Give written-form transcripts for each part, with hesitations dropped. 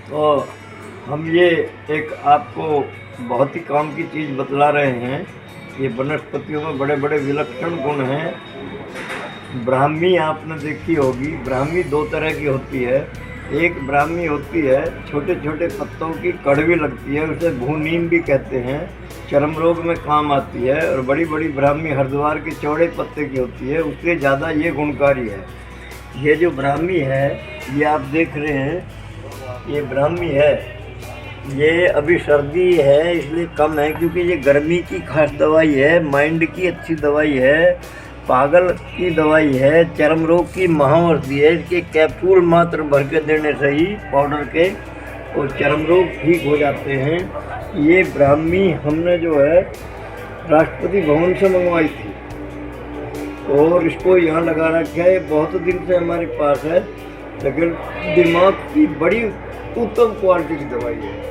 तो हम ये एक आपको बहुत ही काम की चीज़ बतला रहे हैं। ये वनस्पतियों में बड़े बड़े विलक्षण गुण हैं। ब्राह्मी आपने देखी होगी। ब्राह्मी दो तरह की होती है। एक ब्राह्मी होती है छोटे छोटे पत्तों की, कड़वी लगती है, उसे भूनीम भी कहते हैं, चर्म रोग में काम आती है। और बड़ी बड़ी ब्राह्मी हरिद्वार के चौड़े पत्ते की होती है, उससे ज़्यादा ये गुणकारी है। ये जो ब्राह्मी है ये आप देख रहे हैं, ये ब्राह्मी है। ये अभी सर्दी है इसलिए कम है, क्योंकि ये गर्मी की खास दवाई है, माइंड की अच्छी दवाई है, पागल की दवाई है, चर्म रोग की महाऔषधि है। इसके कैप्सूल मात्र भर के देने से ही पाउडर के, और चर्म रोग ठीक हो जाते हैं। ये ब्राह्मी हमने जो है राष्ट्रपति भवन से मंगवाई थी और इसको यहाँ लगा रखा है। बहुत दिन से हमारे पास है, लेकिन दिमाग की बड़ी उत्तम क्वालिटी की दवाई है।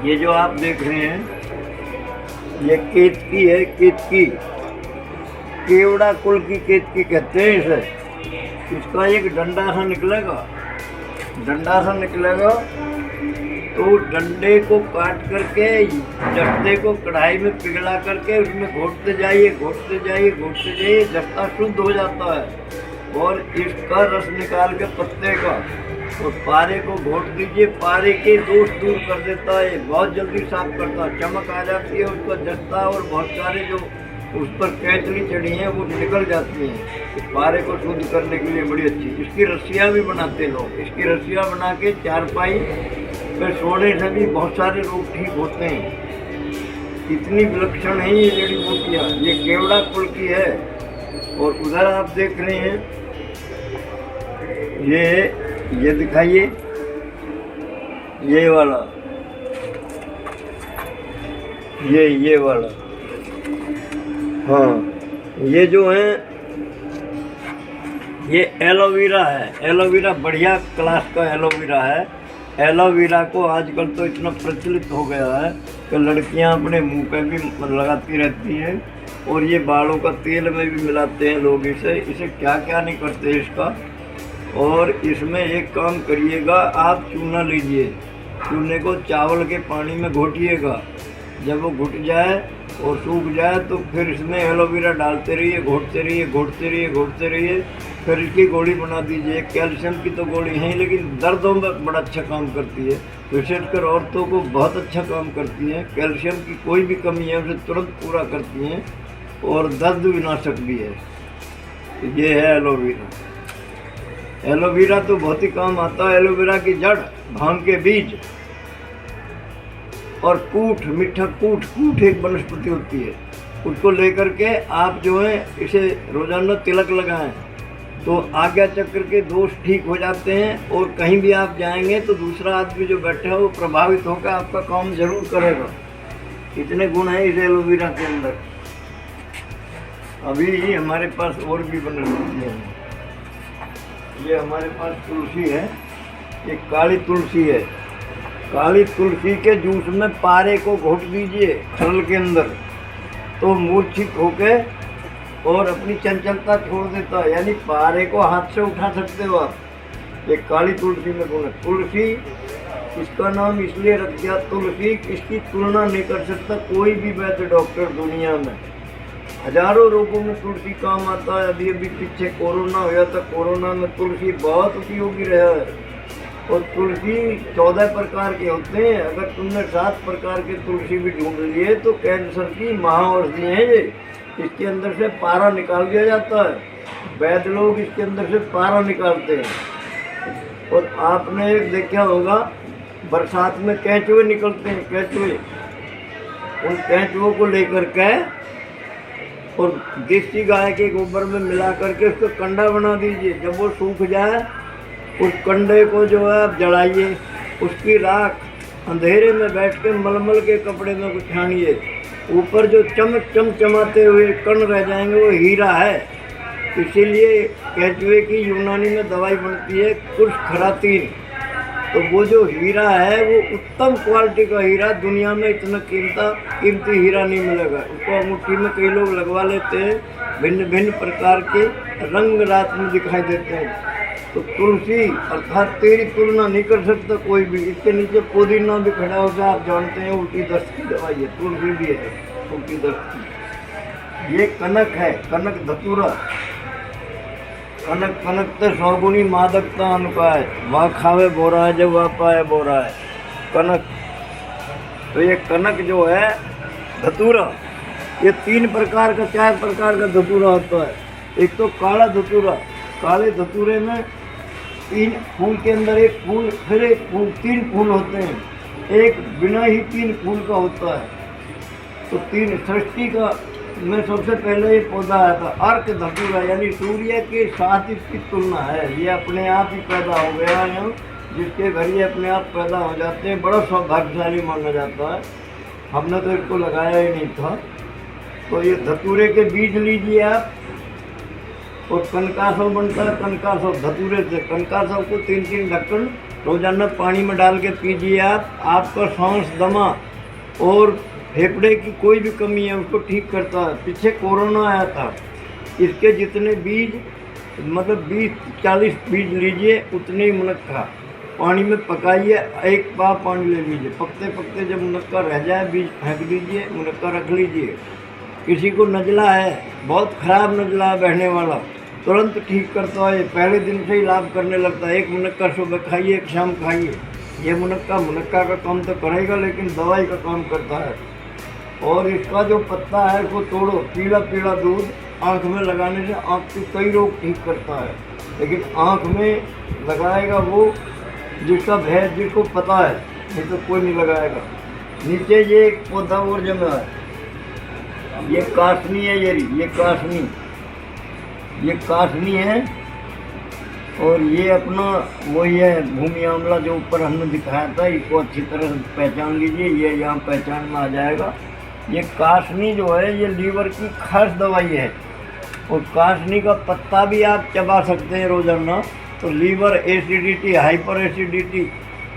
ये जो आप देख रहे हैं ये केतकी है, केतकी, केवड़ा कुल की केतकी कहते हैं इसे। इसका एक डंडा सा निकलेगा, डंडा सा निकलेगा, तो डंडे को काट करके जस्ते को कढ़ाई में पिघला करके उसमें घोटते जाइए, घोटते जाइए, घोटते जाइए, जस्ता शुद्ध हो जाता है। और इसका रस निकाल के पत्ते का और पारे को घोट दीजिए, पारे के दोष दूर कर देता है, बहुत जल्दी साफ करता है, चमक आ जाती है उसका जस्ता, और बहुत सारे जो उस पर कैचली चढ़ी हैं वो निकल जाती हैं। इस पारे को शुद्ध करने के लिए बड़ी अच्छी। इसकी रस्सियाँ भी बनाते लोग, इसकी रस्सियाँ बना के चारपाई पे सोने से भी बहुत सारे रोग ठीक होते हैं। इतनी विलक्षण है ये जड़ी बूटियाँ। ये केवड़ा कुल की है। और उधर आप देख रहे हैं ये दिखाइए, ये वाला, ये वाला, हाँ, ये जो है ये एलोवेरा है। एलोवेरा बढ़िया क्लास का एलोवेरा है। एलोवेरा को आजकल तो इतना प्रचलित हो गया है कि लड़कियां अपने मुंह पे भी लगाती रहती हैं, और ये बालों का तेल में भी मिलाते हैं लोग इसे क्या क्या नहीं करते इसका। और इसमें एक काम करिएगा, आप चूना लीजिए, चूने को चावल के पानी में घोटिएगा। जब वो घुट जाए और सूख जाए तो फिर इसमें एलोवेरा डालते रहिए, घोटते रहिए, घोटते रहिए, घोटते रहिए। फिर इसकी गोली बना दीजिए। कैल्शियम की तो गोली है, लेकिन दर्दों में बड़ा अच्छा काम करती है, विशेषकर औरतों को बहुत अच्छा काम करती है। कैल्शियम की कोई भी कमी है उसे तुरंत पूरा करती हैं, और दर्द विनाशक भी है। ये है एलोवेरा। एलोवेरा तो बहुत ही काम आता है। एलोवेरा की जड़, भांग के बीज और कूट, मीठा कूट, कूट एक वनस्पति होती है, उसको लेकर के आप जो है इसे रोजाना तिलक लगाएं तो आज्ञा चक्र के दोष ठीक हो जाते हैं। और कहीं भी आप जाएंगे तो दूसरा आदमी जो बैठा है वो प्रभावित होकर आपका काम जरूर करेगा। इतने गुण हैं इस एलोवेरा के अंदर। अभी हमारे पास और भी वनस्पतियाँ हैं। ये हमारे पास तुलसी है, ये काली तुलसी है। काली तुलसी के जूस में पारे को घोट दीजिए तरल के अंदर, तो मूर्छित होके और अपनी चंचलता छोड़ देता है। यानी पारे को हाथ से उठा सकते हो आप। ये काली तुलसी में गुण है। तुलसी, इसका नाम इसलिए रख दिया तुलसी, इसकी तुलना नहीं कर सकता कोई भी वैद्य डॉक्टर दुनिया में। हजारों रोगों में तुलसी काम आता है। अभी पीछे कोरोना हुआ था, कोरोना में तुलसी बहुत उपयोगी रहा है। और तुलसी 14 प्रकार के होते हैं। अगर तुमने 7 प्रकार के तुलसी भी ढूंढ लिए तो कैंसर की महाऔषधि है ये। इसके अंदर से पारा निकाल दिया जाता है। वैद्य लोग इसके अंदर से पारा निकालते हैं। और आपने एक देखा होगा, बरसात में केंचुए निकलते हैं, केंचुए। उन केंचुओं को लेकर के और देसी गाय के गोबर में मिला करके उसको कंडा बना दीजिए। जब वो सूख जाए उस कंडे को जो है आप जलाइए, उसकी राख अंधेरे में बैठ के मलमल के कपड़े में कुछ छानिए। ऊपर जो चमचमाते हुए कण रह जाएंगे वो हीरा है। इसीलिए केंचुए की यूनानी में दवाई बनती है कुछ खरातीन। तो वो जो हीरा है वो उत्तम क्वालिटी का हीरा, दुनिया में इतना कीमती हीरा नहीं मिलेगा। उसको अंगूठी में कई लोग लगवा लेते हैं, भिन्न भिन्न प्रकार के रंग रात में दिखाई देते हैं। तो तुलसी अर्थात तेरी तुलना नहीं कर सकता कोई भी। इसके नीचे पुदीना भी खड़ा हो जाए, आप जानते हैं उल्टी दस्त की दवाई है, तुलसी भी है उल्टी दस्त की। ये कनक है, कनक धतूरा। कनक कनक ते सौगुनी मादकता अनुपाय, वह खावे बोरा है जब वह पाए बोरा है। कनक, तो ये कनक जो है धतूरा, ये 3 प्रकार का 4 प्रकार का धतूरा होता है। एक तो काला धतूरा, काले धतूरे में 3 फूल के अंदर एक फूल, फिर एक फूल, 3 फूल होते हैं। एक बिना ही 3 फूल का होता है। तो 3 सृष्टि का में सबसे पहले ये पौधा आया था अर्क धतूरा, यानी सूर्य के साथ इसकी तुलना है। ये अपने आप ही पैदा हो गया है, जिसके घर ये अपने आप पैदा हो जाते हैं, बड़ा सौभाग्यशाली माना जाता है। हमने तो इसको लगाया ही नहीं था। तो ये धतूरे के बीज लीजिए आप, और कनकासव बनता है। कनकासव धतूरे से, कनकासव को 3-3 ढक्कन रोजाना पानी में डाल के पीजिए आप। आपका सांस, दमा और फेफड़े की कोई भी कमी है उसको ठीक करता है। पीछे कोरोना आया था, इसके जितने बीज, मतलब 20-40 बीज लीजिए, उतने ही मुनक्का पानी में पकाइए, 1 पाव पानी ले लीजिए। पकते पकते जब मुनक्का रह जाए, बीज फेंक दीजिए, मुनक्का रख लीजिए। किसी को नज़ला है, बहुत ख़राब नज़ला है बहने वाला, तुरंत ठीक करता है। पहले दिन से ही लाभ करने लगता है। 1 मुनक्का सुबह खाइए, 1 शाम खाइए। ये मुनक्का का काम तो करेगा, लेकिन दवाई का काम करता है। और इसका जो पत्ता है उसको तोड़ो, पीला पीला दूध आँख में लगाने से आँख के कई रोग ठीक करता है। लेकिन आँख में लगाएगा वो जिसका भय, जिसको पता है, नहीं तो कोई नहीं लगाएगा। नीचे ये एक पौधा और जमा है, ये कासनी है। ये कासनी है। और ये अपना वही है भूमि आंवला जो ऊपर हमने दिखाया था। इसको अच्छी तरह से पहचान लीजिए, ये यहाँ पहचान में आ जाएगा। ये कासनी जो है ये लीवर की खास दवाई है। और कासनी का पत्ता भी आप चबा सकते हैं रोजाना। तो लीवर एसिडिटी, हाइपर एसिडिटी,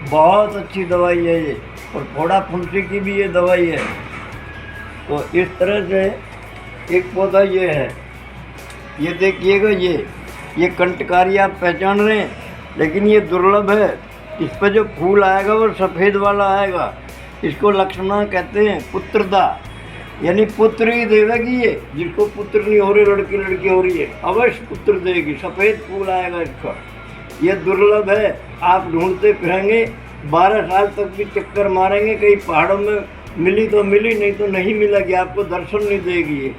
बहुत अच्छी दवाई है ये। और फोड़ा फुंसी की भी ये दवाई है। तो इस तरह से एक पौधा ये है, ये देखिएगा। ये कंटकारी आप पहचान रहे हैं, लेकिन ये दुर्लभ है। इस पर जो फूल आएगा वो सफ़ेद वाला आएगा। इसको लक्ष्मणा कहते हैं, पुत्रदा, यानी पुत्र ही देगी। ये जिसको पुत्र नहीं हो रहे, लड़की हो रही है, अवश्य पुत्र देगी। सफ़ेद फूल आएगा इसका। ये दुर्लभ है। आप ढूंढते फिरेंगे, 12 साल तक भी चक्कर मारेंगे, कहीं पहाड़ों में मिली तो मिली, नहीं तो नहीं मिलेगी, आपको दर्शन नहीं देगी।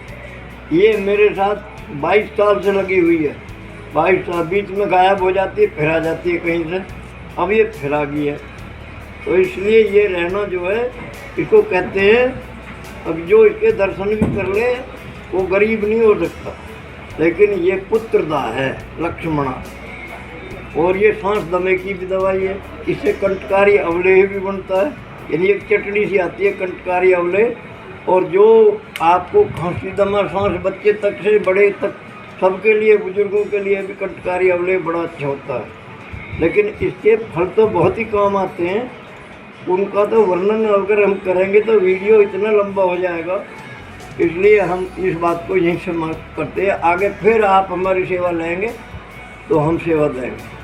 ये मेरे साथ 22 साल से लगी हुई है। 22 साल, बीच में गायब हो जाती है, फिर आ जाती है कहीं से। अब ये फिर आ गई है। तो इसलिए ये रहना जो है, इसको कहते हैं, अब जो इसके दर्शन भी कर ले वो गरीब नहीं हो सकता। लेकिन ये पुत्रदा है लक्ष्मणा। और ये सांस दमे की भी दवाई है। इससे कंटकारी अवलेह भी बनता है, यानी एक चटनी सी आती है कंटकारी अवलेह। और जो आपको खांसी, दमा, सांस, बच्चे तक से बड़े तक, सबके लिए, बुजुर्गों के लिए भी कंटकारी अवलेह बड़ा अच्छा होता है। लेकिन इसके फल तो बहुत ही काम आते हैं। उनका तो वर्णन अगर हम करेंगे तो वीडियो इतना लंबा हो जाएगा। इसलिए हम इस बात को यहीं समाप्त करते हैं। आगे फिर आप हमारी सेवा लेंगे तो हम सेवा देंगे।